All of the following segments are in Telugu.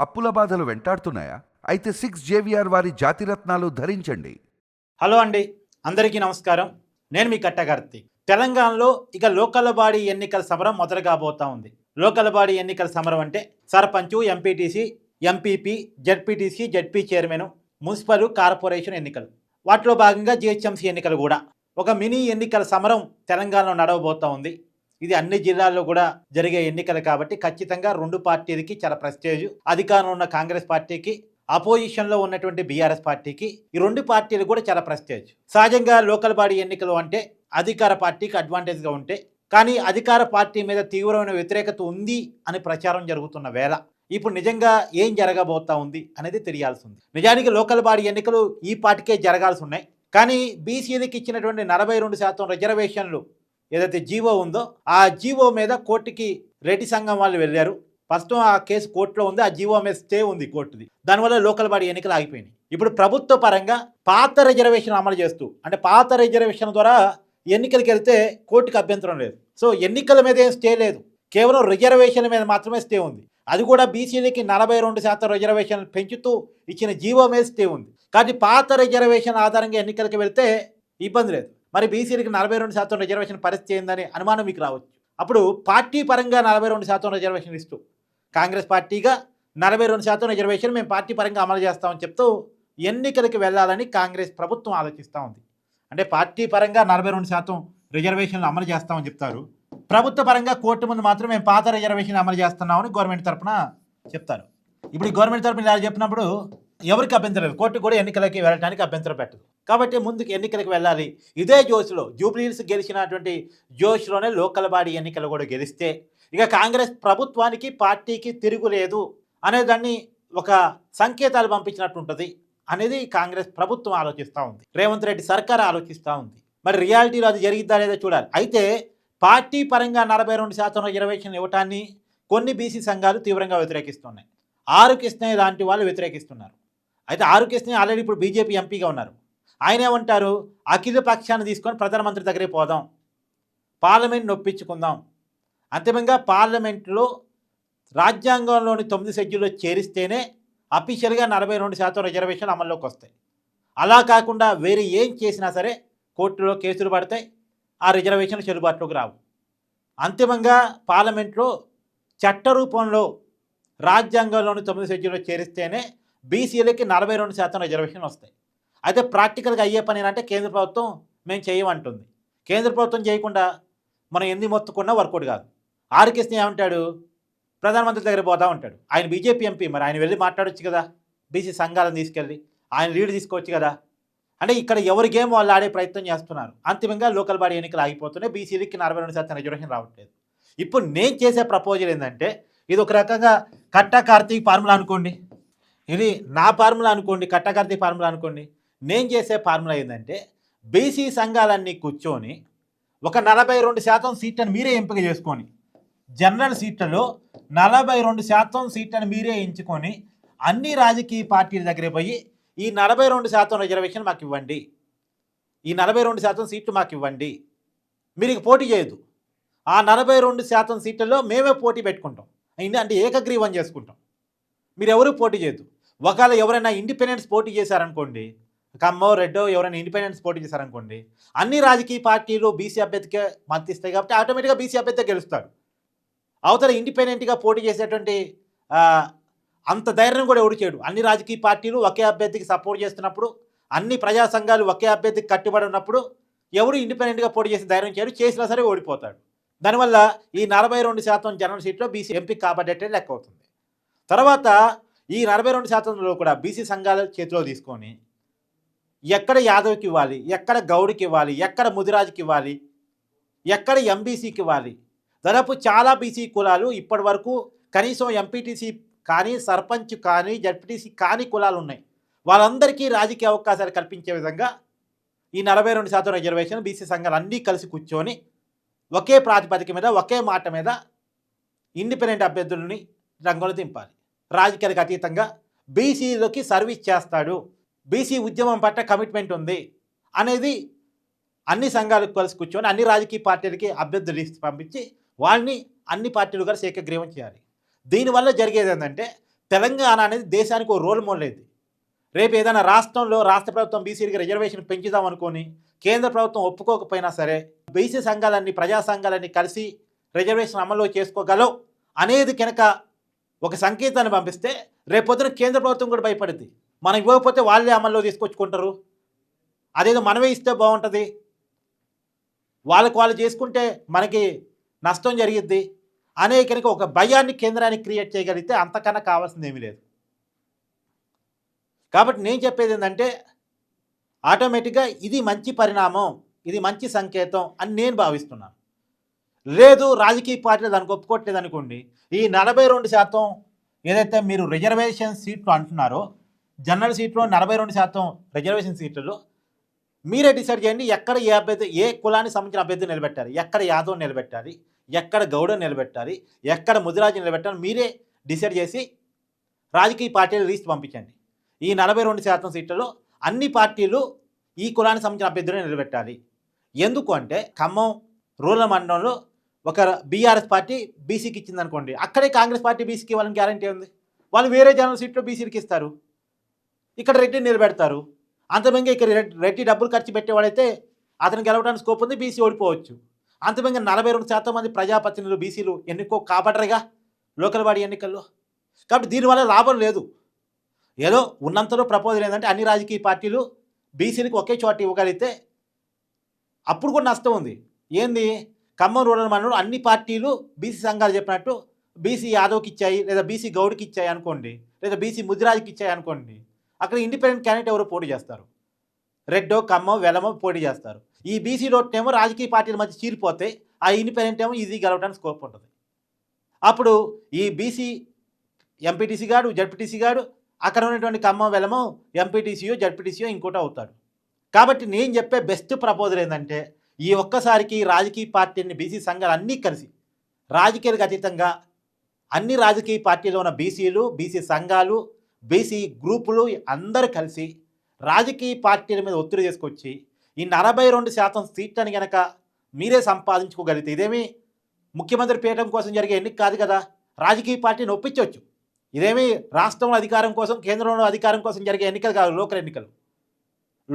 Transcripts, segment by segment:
అప్పుల బాధలు వెంటాడుతున్నాయా? అయితే 6 JVR వారి జాతిరత్నాలు ధరించండి. హలో అండి, అందరికీ నమస్కారం. నేను మీ కట్టగార్తి. తెలంగాణలో ఇక లోకల్ బాడీ ఎన్నికల సమరం మొదలు కాబోతా ఉంది. లోకల్ బాడీ ఎన్నికల సమరం అంటే sarpanch, MPTC, MPP, ZPTC, ZP chairman, municipal, corporation ఎన్నికలు. వాటిలో భాగంగా జిహెచ్ఎంసీ ఎన్నికలు కూడా. ఒక మినీ ఎన్నికల సమరం తెలంగాణలో నడవబోతా ఉంది. ఇది అన్ని జిల్లాల్లో కూడా జరిగే ఎన్నికలు కాబట్టి ఖచ్చితంగా రెండు పార్టీలకి చాలా ప్రెస్టేజ్. అధికారంలో ఉన్న కాంగ్రెస్ పార్టీకి, అపోజిషన్లో ఉన్నటువంటి బీఆర్ఎస్ పార్టీకి, ఈ రెండు పార్టీలు కూడా చాలా ప్రెస్టేజ్. సహజంగా లోకల్ బాడీ ఎన్నికలు అంటే అధికార పార్టీకి అడ్వాంటేజ్గా ఉంటే, కానీ అధికార పార్టీ మీద తీవ్రమైన వ్యతిరేకత ఉంది అని ప్రచారం జరుగుతున్న వేళ ఇప్పుడు నిజంగా ఏం జరగబోతా ఉంది అనేది తెలియాల్సి ఉంది. నిజానికి లోకల్ బాడీ ఎన్నికలు ఈ పార్టీకే జరగాల్సి ఉన్నాయి. కానీ బీసీలకు ఇచ్చినటువంటి 42% రిజర్వేషన్లు ఏదైతే జీవో ఉందో ఆ జీవో మీద కోర్టుకి రెడ్డి సంఘం వాళ్ళు వెళ్ళారు. ఫస్ట్ ఆ కేసు కోర్టులో ఉంది, ఆ జీవో మీద స్టే ఉంది కోర్టుది. దానివల్ల లోకల్ బాడీ ఎన్నికలు ఆగిపోయినాయి. ఇప్పుడు ప్రభుత్వ పరంగా పాత రిజర్వేషన్ అమలు చేస్తూ, అంటే పాత రిజర్వేషన్ ద్వారా ఎన్నికలకు వెళ్తే కోర్టుకి అభ్యంతరం లేదు. సో ఎన్నికల మీద ఏం స్టే లేదు, కేవలం రిజర్వేషన్ మీద మాత్రమే స్టే ఉంది. అది కూడా బీసీలకి 42% రిజర్వేషన్ పెంచుతూ ఇచ్చిన జీవో మీద స్టే ఉంది. కానీ పాత రిజర్వేషన్ ఆధారంగా ఎన్నికలకు వెళ్తే ఇబ్బంది లేదు. మరి బీసీలకి 42% రిజర్వేషన్ పరిస్థితి ఏందని అనుమానం మీకు రావచ్చు. అప్పుడు పార్టీ పరంగా 42% రిజర్వేషన్ ఇస్తూ, కాంగ్రెస్ పార్టీగా 42% రిజర్వేషన్ మేము పార్టీ పరంగా అమలు చేస్తామని చెప్తూ ఎన్నికలకు వెళ్ళాలని కాంగ్రెస్ ప్రభుత్వం ఆలోచిస్తూ ఉంది. అంటే పార్టీ పరంగా 42% రిజర్వేషన్లు అమలు చేస్తామని చెప్తారు, ప్రభుత్వ పరంగా కోర్టు ముందు మాత్రం మేము పాత రిజర్వేషన్ అమలు చేస్తున్నామని గవర్నమెంట్ తరఫున చెప్తారు. ఇప్పుడు ఈ గవర్నమెంట్ తరఫున ఇలా చెప్పినప్పుడు ఎవరికి అభ్యంతరం లేదు, కోర్టు కూడా ఎన్నికలకి వెళ్ళడానికి అభ్యంతరం పెట్టదు. కాబట్టి ముందుకు ఎన్నికలకు వెళ్ళాలి. ఇదే జోష్లో, జూబ్లీహిల్స్ గెలిచినటువంటి జోష్లోనే లోకల్ బాడీ ఎన్నికలు కూడా గెలిస్తే ఇక కాంగ్రెస్ ప్రభుత్వానికి, పార్టీకి తిరుగులేదు అనేదాన్ని ఒక సంకేతాలు పంపించినట్టు ఉంటుంది అనేది కాంగ్రెస్ ప్రభుత్వం ఆలోచిస్తూ ఉంది, రేవంత్ రెడ్డి సర్కార్ ఆలోచిస్తూ ఉంది. మరి రియాలిటీలో అది జరిగిద్దా లేదో చూడాలి. అయితే పార్టీ పరంగా 42% రిజర్వేషన్ ఇవ్వటాన్ని కొన్ని బీసీ సంఘాలు తీవ్రంగా వ్యతిరేకిస్తున్నాయి. ఆర్ కృష్ణ లాంటి వాళ్ళు వ్యతిరేకిస్తున్నారు. అయితే ఆర్ కృష్ణ ఆల్రెడీ ఇప్పుడు బీజేపీ ఎంపీగా ఉన్నారు. ఆయన ఏమంటారు, అఖిల పక్షాన్ని తీసుకొని ప్రధానమంత్రి దగ్గరే పోదాం, పార్లమెంట్ నొప్పించుకుందాం, అంతిమంగా పార్లమెంట్లో రాజ్యాంగంలోని 9 షెడ్యూల్లో చేరిస్తేనే అఫీషియల్గా 42% రిజర్వేషన్ అమల్లోకి వస్తాయి. అలా కాకుండా వేరే ఏం చేసినా సరే కోర్టులో కేసులు పడతాయి, ఆ రిజర్వేషన్లు చెల్లుబాటులోకి రావు. అంతిమంగా పార్లమెంట్లో చట్ట రూపంలో రాజ్యాంగంలోని 9 షెడ్యూల్లో చేరిస్తేనే బీసీలకి 42% రిజర్వేషన్ వస్తాయి. అయితే ప్రాక్టికల్గా అయ్యే పని ఏంటంటే కేంద్ర ప్రభుత్వం మేము చేయమంటుంది. కేంద్ర ప్రభుత్వం చేయకుండా మనం ఎన్ని మొత్తుకున్నా వర్కౌట్ కాదు. ఆర్ కృష్ణ ఏమంటాడు, ప్రధానమంత్రి దగ్గర పోతా ఉంటాడు. ఆయన బీజేపీ ఎంపీ, మరి ఆయన వెళ్ళి మాట్లాడొచ్చు కదా, బీసీ సంఘాలను తీసుకెళ్ళి ఆయన లీడ్ తీసుకోవచ్చు కదా. అంటే ఇక్కడ ఎవరి గేమ్ వాళ్ళు ఆడే ప్రయత్నం చేస్తున్నారు. అంతిమంగా లోకల్ బాడీ ఎన్నికలు ఆగిపోతున్నాయి, బీసీలకి 42% రిజర్వేషన్ రావట్లేదు. ఇప్పుడు నేను చేసే ప్రపోజల్ ఏంటంటే, ఇది ఒక రకంగా కట్టా కార్తీక్ ఫార్ములా అనుకోండి, ఇది నా ఫార్ములా అనుకోండి, కట్టా కార్తీక్ ఫార్ములా అనుకోండి. నేను చేసే ఫార్ములా ఏంటంటే, బీసీ సంఘాలన్నీ కూర్చొని ఒక 42% సీట్లను మీరే ఎంపిక చేసుకొని, జనరల్ సీట్లలో 42% సీట్లను మీరే ఎంచుకొని అన్ని రాజకీయ పార్టీల దగ్గర పోయి ఈ 42% రిజర్వేషన్ మాకు ఇవ్వండి, ఈ 42% సీట్లు మాకు ఇవ్వండి, మీరు ఇక పోటీ చేయొద్దు, ఆ 42% సీట్లలో మేమే పోటీ పెట్టుకుంటాం, అంటే ఏకగ్రీవం చేసుకుంటాం, మీరు ఎవరు పోటీ చేయొద్దు. ఒకవేళ ఎవరైనా ఇండిపెండెన్స్ పోటీ చేశారనుకోండి, కమ్మో రెడ్డో ఎవరైనా ఇండిపెండెన్స్ పోటీ చేశారనుకోండి, అన్ని రాజకీయ పార్టీలు బీసీ అభ్యర్థికే మద్దతు ఇస్తాయి కాబట్టి ఆటోమేటిక్గా బీసీ అభ్యర్థి గెలుస్తాడు. అవతల ఇండిపెండెంట్గా పోటీ చేసేటువంటి అంత ధైర్యం కూడా ఎవరు చేయడు. అన్ని రాజకీయ పార్టీలు ఒకే అభ్యర్థికి సపోర్ట్ చేస్తున్నప్పుడు, అన్ని ప్రజా సంఘాలు ఒకే అభ్యర్థికి కట్టుబడి ఉన్నప్పుడు ఎవరు ఇండిపెండెంట్గా పోటీ చేసే ధైర్యం చేయడు, చేసినా సరే ఓడిపోతాడు. దానివల్ల ఈ 42% జనరల్ సీట్లో బీసీ ఎంపీ కాబట్టేటే లెక్క అవుతుంది. తర్వాత ఈ 42%లో కూడా బీసీ సంఘాల చేతిలో తీసుకొని ఎక్కడ యాదవ్కి ఇవ్వాలి, ఎక్కడ గౌడ్కి ఇవ్వాలి, ఎక్కడ ముదిరాజుకి ఇవ్వాలి, ఎక్కడ ఎంబీసీకి ఇవ్వాలి. దాదాపు చాలా బీసీ కులాలు ఇప్పటి వరకు కనీసం ఎంపీటీసీ కానీ, సర్పంచ్ కానీ, జడ్పీటీసీ కానీ కులాలు ఉన్నాయి. వాళ్ళందరికీ రాజకీయ అవకాశాలు కల్పించే విధంగా ఈ 42% రిజర్వేషన్ బీసీ సంఘాలు అన్నీ కలిసి కూర్చొని ఒకే ప్రాతిపదిక మీద, ఒకే మాట మీద ఇండిపెండెంట్ అభ్యర్థులని రంగంలో దింపాలి. రాజకీయాలకు అతీతంగా బీసీలకి సర్వీస్ చేస్తాడు, బీసీ ఉద్యమం పట్ల కమిట్మెంట్ ఉంది అనేది అన్ని సంఘాలకు కలిసి కూర్చొని అన్ని రాజకీయ పార్టీలకి అభ్యర్థులు పంపించి వాళ్ళని అన్ని పార్టీలు కలిసి ఏకగ్రీవం చేయాలి. దీనివల్ల జరిగేది ఏంటంటే, తెలంగాణ అనేది దేశానికి ఓ రోల్ మోడల్ అయింది. రేపు ఏదైనా రాష్ట్రంలో రాష్ట్ర ప్రభుత్వం బీసీలకి రిజర్వేషన్ పెంచుదాం అనుకొని కేంద్ర ప్రభుత్వం ఒప్పుకోకపోయినా సరే బీసీ సంఘాలన్నీ ప్రజా సంఘాలన్నీ కలిసి రిజర్వేషన్ అమల్లో చేసుకోగలవు అనేది కనుక ఒక సంకేతాన్ని పంపిస్తే రేపొద్దున కేంద్ర ప్రభుత్వం కూడా భయపడుద్ది. మనం ఇవ్వకపోతే వాళ్ళే అమల్లో తీసుకొచ్చుకుంటారు, అదేదో మనమే ఇస్తే బాగుంటుంది, వాళ్ళకు వాళ్ళు చేసుకుంటే మనకి నష్టం జరిగిద్ది అనే కనుక ఒక భయాన్ని కేంద్రానికి క్రియేట్ చేయగలిగితే అంతకన్నా కావాల్సింది ఏమీ లేదు. కాబట్టి నేను చెప్పేది ఏంటంటే ఆటోమేటిక్గా ఇది మంచి పరిణామం, ఇది మంచి సంకేతం అని నేను భావిస్తున్నాను. లేదు రాజకీయ పార్టీలు దానికి ఒప్పుకోవట్లేదు అనుకోండి, ఈ 42% ఏదైతే మీరు రిజర్వేషన్ సీట్లు అంటున్నారో జనరల్ సీట్లో 42% రిజర్వేషన్ సీట్లలో మీరే డిసైడ్ చేయండి ఎక్కడ ఏ అభ్యర్థి, ఏ కులానికి సంబంధించిన అభ్యర్థి నిలబెట్టాలి, ఎక్కడ యాదవ్ నిలబెట్టాలి, ఎక్కడ గౌడ నిలబెట్టాలి, ఎక్కడ ముదిరాజు నిలబెట్టాలి, మీరే డిసైడ్ చేసి రాజకీయ పార్టీలు లిస్ట్ పంపించండి. ఈ 42% సీట్లలో అన్ని పార్టీలు ఈ కులానికి సంబంధించిన అభ్యర్థులను నిలబెట్టాలి. ఎందుకు అంటే ఖమ్మం రూరల్ మండలంలో ఒక బీఆర్ఎస్ పార్టీ బీసీకి ఇచ్చింది అనుకోండి, అక్కడే కాంగ్రెస్ పార్టీ బీసీకి వాళ్ళని గ్యారంటీ ఉంది. వాళ్ళు వేరే జనరల్ సీట్లో బీసీకి ఇస్తారు, ఇక్కడ రెడ్డిని నిలబెడతారు. అంతమంగా ఇక్కడ రెడ్డి డబ్బులు ఖర్చు పెట్టేవాడైతే అతను గెలవడానికి స్కోప్ ఉంది, బీసీ ఓడిపోవచ్చు. అంతమంగా 42% మంది ప్రజాప్రతినిధులు బీసీలు ఎన్నికో కాబట్టరుగా లోకల్ బాడీ ఎన్నికల్లో. కాబట్టి దీనివల్ల లాభం లేదు. ఏదో ఉన్నంతలో ప్రపోజల్ ఏంటంటే అన్ని రాజకీయ పార్టీలు బీసీలకు ఒకే చోట ఇవ్వగలిగితే అప్పుడు కూడా నష్టం ఉంది. ఏంది, ఖమ్మం రూరల్ మండలంలో అన్ని పార్టీలు బీసీ సంఘాలు చెప్పినట్టు బీసీ యాదవ్కి ఇచ్చాయి, లేదా బీసీ గౌడ్కి ఇచ్చాయి అనుకోండి, లేదా బీసీ ముదిరాజుకి ఇచ్చాయి అనుకోండి, అక్కడ ఇండిపెండెంట్ క్యాండిడేట్ ఎవరు పోటీ చేస్తారు, రెడ్డో ఖమ్మం వెలమో పోటీ చేస్తారు. ఈ బీసీ రోడ్నేమో రాజకీయ పార్టీల మధ్య చీరిపోతే ఆ ఇండిపెండెంట్ ఏమో ఈజీ గెలవడానికి స్కోప్ ఉంటుంది. అప్పుడు ఈ బీసీ ఎంపీటీసీ గాడు జడ్పీటీసీ గాడు అక్కడ ఉన్నటువంటి ఖమ్మం వెలమో ఎంపీటీసీయో జడ్పీటీసీయో ఇంకోటి అవుతాడు. కాబట్టి నేను చెప్పే బెస్ట్ ప్రపోజల్ ఏంటంటే ఈ ఒక్కసారికి రాజకీయ పార్టీని బీసీ సంఘాలు అన్నీ కలిసి రాజకీయాలకు అతీతంగా అన్ని రాజకీయ పార్టీలో ఉన్న బీసీలు, బీసీ సంఘాలు, బీసీ గ్రూపులు అందరూ కలిసి రాజకీయ పార్టీల మీద ఒత్తిడి చేసుకొచ్చి ఈ 42% సీట్లని కనుక మీరే సంపాదించుకోగలిగితే ఇదేమీ ముఖ్యమంత్రి పీఠం కోసం జరిగే ఎన్నిక కాదు కదా, రాజకీయ పార్టీని ఒప్పించవచ్చు. ఇదేమీ రాష్ట్రంలో అధికారం కోసం కేంద్రంలో అధికారం కోసం జరిగే ఎన్నికలు కాదు.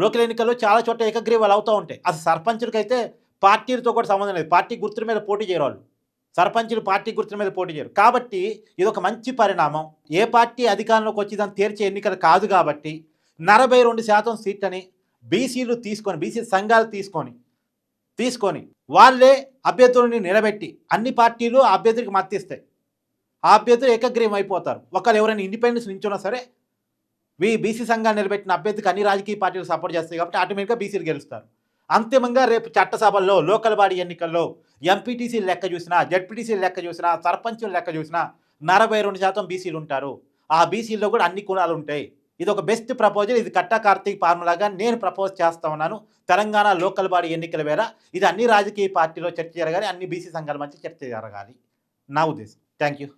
లోకల్ ఎన్నికల్లో చాలా చోట్ల ఏకగ్రీవాలు అవుతూ ఉంటాయి. అసలు సర్పంచులకైతే పార్టీలతో కూడా సంబంధం లేదు, పార్టీ గుర్తుల మీద పోటీ చేయరు వాళ్ళు. సర్పంచులు పార్టీ గుర్తుల మీద పోటీ చేయరు. కాబట్టి ఇది ఒక మంచి పరిణామం. ఏ పార్టీ అధికారంలోకి వచ్చి దాన్ని తీర్చే ఎన్నికలు కాదు. కాబట్టి 42% సీట్లని బీసీలు తీసుకొని, బీసీ సంఘాలు తీసుకొని వాళ్ళే అభ్యర్థులని నిలబెట్టి అన్ని పార్టీలు ఆ అభ్యర్థికి మద్దతిస్తాయి. ఆ అభ్యర్థులు ఏకగ్రీవం అయిపోతారు. ఒకవేళ ఎవరైనా ఇండిపెండెన్స్ నించున్నా సరే బీసీ సంఘాన్ని నిలబెట్టిన అభ్యర్థికి అన్ని రాజకీయ పార్టీలు సపోర్ట్ చేస్తాయి. కాబట్టి ఆటోమేటిక్గా బీసీలు గెలుస్తారు. అంతిమంగా రేపు చట్టసభల్లో లోకల్ బాడీ ఎన్నికల్లో ఎంపీటీసీ లెక్క చూసినా, జడ్పీటీసీ లెక్క చూసినా, సర్పంచుల లెక్క చూసినా 42% బీసీలు ఉంటారు. ఆ బీసీల్లో కూడా అన్ని కులాలు ఉంటాయి. ఇది ఒక బెస్ట్ ప్రపోజల్. ఇది కట్టా కార్తీక్ ఫార్ములాగా నేను ప్రపోజ్ చేస్తా ఉన్నాను. తెలంగాణ లోకల్ బాడీ ఎన్నికల వేళ ఇది అన్ని రాజకీయ పార్టీలో చర్చ జరగాలి, అన్ని బీసీ సంఘాల మధ్య చర్చ జరగాలి నా ఉద్దేశం. Thank you.